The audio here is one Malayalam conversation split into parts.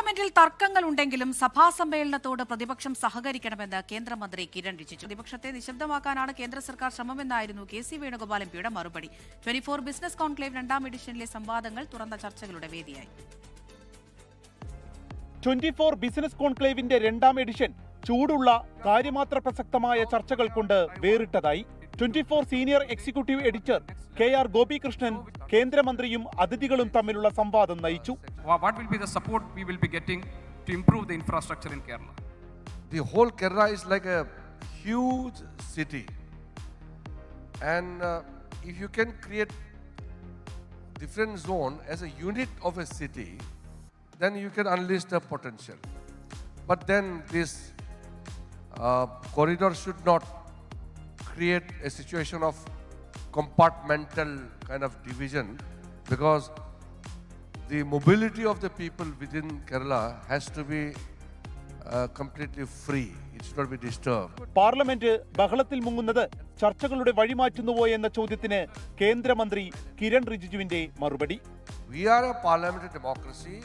പാർലമെന്റിൽ തർക്കങ്ങൾ ഉണ്ടെങ്കിലും സഭാ സമ്മേളനത്തോട് പ്രതിപക്ഷം സഹകരിക്കണമെന്ന് കേന്ദ്രമന്ത്രി കിരൺ റിജിജു. പ്രതിപക്ഷത്തെ നിശബ്ദമാക്കാനാണ് കേന്ദ്ര സർക്കാർ ശ്രമമെന്നായിരുന്നു കെ.സി. വേണുഗോപാൽ എംപിയുടെ മറുപടി. 24 ബിസിനസ് കോൺക്ലേവ് 2ാം എഡിഷനിലെ സംവാദങ്ങൾ തുറന്ന ചർച്ചകളുടെ വേദിയായി. 24 ബിസിനസ് കോൺക്ലേവിന്റെ 2ാം എഡിഷൻ ചൂടുള്ള കാര്യമാത്ര പ്രസക്തമായ ചർച്ചകൾ കൊണ്ട് വേറിട്ടതായി. 24 senior executive editor KR Gopikrishnan കേന്ദ്രമന്ത്രിയും അതിഥികളും തമ്മിലുള്ള സംവാദം നയിച്ചു. What will be the support we will be getting to improve the infrastructure in Kerala? The whole Kerala is like a huge city, and if you can create different zone as a unit of a city, then you can unleash the potential. But then this corridor should not create a situation of compartmental kind of division, because the mobility of the people within Kerala has to be completely free. It should not be disturbed. Parliament ബഹളത്തിൽ മുങ്ങുന്നത് ചർച്ചകളുടെ വഴിമാറ്റുന്നുവോ എന്ന ചോദ്യത്തിന് കേന്ദ്രമന്ത്രി കിരൺ റിജിജുവിന്റെ മറുപടി. We are a parliamentary democracy.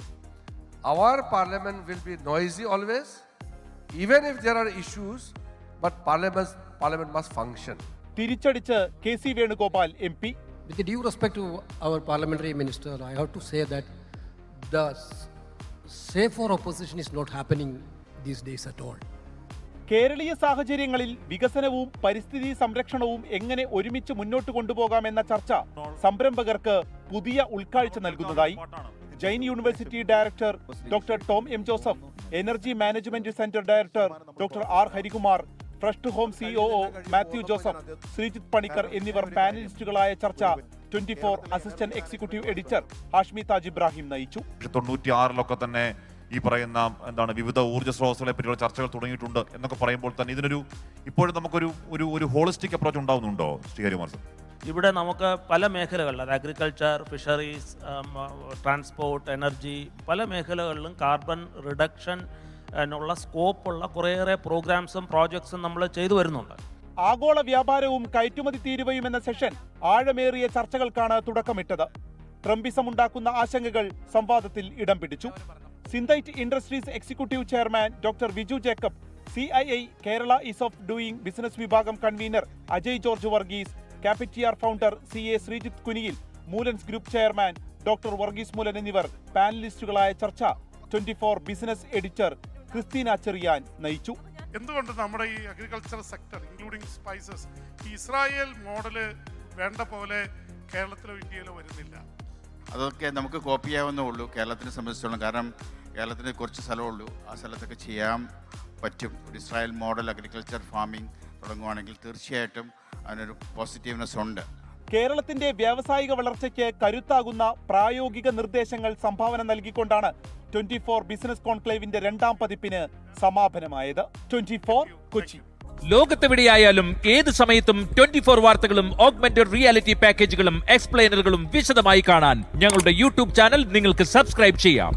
Our parliament will be noisy always, even if there are issues, but parliament must function. തിരിച്ചടിച്ച് K C. Venugopal MP. With the due respect to our parliamentary minister, I have to say that the safer opposition is not happening these days at all. കേരളീയ സാഹചര്യങ്ങളിൽ വികസനവും പരിസ്ഥിതി സംരക്ഷണവും എങ്ങനെ ഒരുമിച്ച് മുന്നോട്ട് കൊണ്ടുപോകാമെന്ന ചർച്ച സംരംഭകർക്ക് പുതിയ ഉൾക്കാഴ്ച നൽകുന്നതായി. Jain university director doctor Tom M Joseph, energy management centre director doctor R Harikumar, fresh home COO Mathew Joseph, Sreejith Panicker എന്നിവർ പാനലിസ്റ്റുകളായ ചർച്ച 24 assistant executive editor Hashmi Taj Ibrahim നയിച്ചു. 96 തന്നെ ഈ പറയുന്ന വിവിധ ഊർജ്ജ സ്രോതസ്സുകളെ പറ്റിയുള്ള ചർച്ചകൾ തുടങ്ങിയിട്ടുണ്ട് എന്നൊക്കെ പറയുമ്പോൾ തന്നെ ഇതിനൊരു ഇപ്പോഴും നമുക്കൊരു ഒരു ഹോളിസ്റ്റിക് അപ്രോച്ച് ഉണ്ടാവുന്നുണ്ടോ ശ്രീ ഹരികുമാർ സർ? ഇവിടെ നമുക്ക് പല മേഖലകളിൽ, അത് അഗ്രികൾച്ചർ, ഫിഷറീസ്, ട്രാൻസ്പോർട്ട്, എനർജി, പല മേഖലകളിലും കാർബൺ റിഡക്ഷൻ ഉള്ള സ്കോപ്പുള്ള കുറേയേറെ പ്രോഗ്രാംസും പ്രോജക്ട്സും നമ്മൾ ചെയ്തു വരുന്നുണ്ട്. ആഗോള വ്യാപാരവും കയറ്റുമതി തീരുവയും എന്ന സെഷൻ ആഴമേറിയ ചർച്ചകൾക്കാണ് തുടക്കമിട്ടത്. ട്രംപിസം ഉണ്ടാക്കുന്ന ആശങ്കകൾ സംവാദത്തിൽ ഇടം പിടിച്ചു. Synthite Industries executive chairman doctor Viju Jacob, CII Kerala ease of doing business വിഭാഗം കൺവീനർ അജയ് ജോർജ് വർഗീസ്, ക്യാപിറ്റിആർ founder CA Sreejith Kuniyil, Moolans group chairman doctor Varghese Moolan എന്നിവർ പാനലിസ്റ്റുകളായ ചർച്ച 24 ബിസിനസ് എഡിറ്റർ ക്രിസ്റ്റീന ചെറിയാൻ നയിച്ചു. എന്തുകൊണ്ട് നമ്മുടെ ഈ അഗ്രികൾച്ചർ സെക്ടർ ഇൻക്ലൂഡിംഗ് സ്പൈസസ് ഈ ഇസ്രായേൽ മോഡല് വേണ്ട പോലെ കേരളത്തിലോ ഇന്ത്യയിലോ വരുന്നില്ല? അതൊക്കെ നമുക്ക് കോപ്പി ചെയ്യാവുന്നേ ഉള്ളൂ കേരളത്തിനെ സംബന്ധിച്ചിടത്തോളം. കാരണം കേരളത്തിന് കുറച്ച് സ്ഥലമുള്ളൂ, ആ സ്ഥലത്തൊക്കെ ചെയ്യാൻ പറ്റും. ഒരു ഇസ്രായേൽ മോഡൽ അഗ്രികൾച്ചർ ഫാമിംഗ് തുടങ്ങുവാണെങ്കിൽ തീർച്ചയായിട്ടും അതിനൊരു പോസിറ്റീവ്നെസ് ഉണ്ട്. കേരളത്തിന്റെ വ്യാവസായിക വളർച്ചയ്ക്ക് കരുത്താകുന്ന പ്രായോഗിക നിർദ്ദേശങ്ങൾ സംഭാവന നൽകിക്കൊണ്ടാണ് 24 ബിസിനസ് കോൺക്ലേവിന്റെ 2ാം പതിപ്പിന് സമാപനമായത്. 24 കൊച്ചി. ലോകത്തെവിടെയായാലും ഏത് സമയത്തും 24 വാർത്തകളും ഓഗ്മെന്റഡ് റിയാലിറ്റി പാക്കേജുകളും എക്സ്പ്ലെയിനറുകളും വിശദമായി കാണാൻ ഞങ്ങളുടെ YouTube ചാനൽ നിങ്ങൾക്ക് സബ്സ്ക്രൈബ് ചെയ്യാം.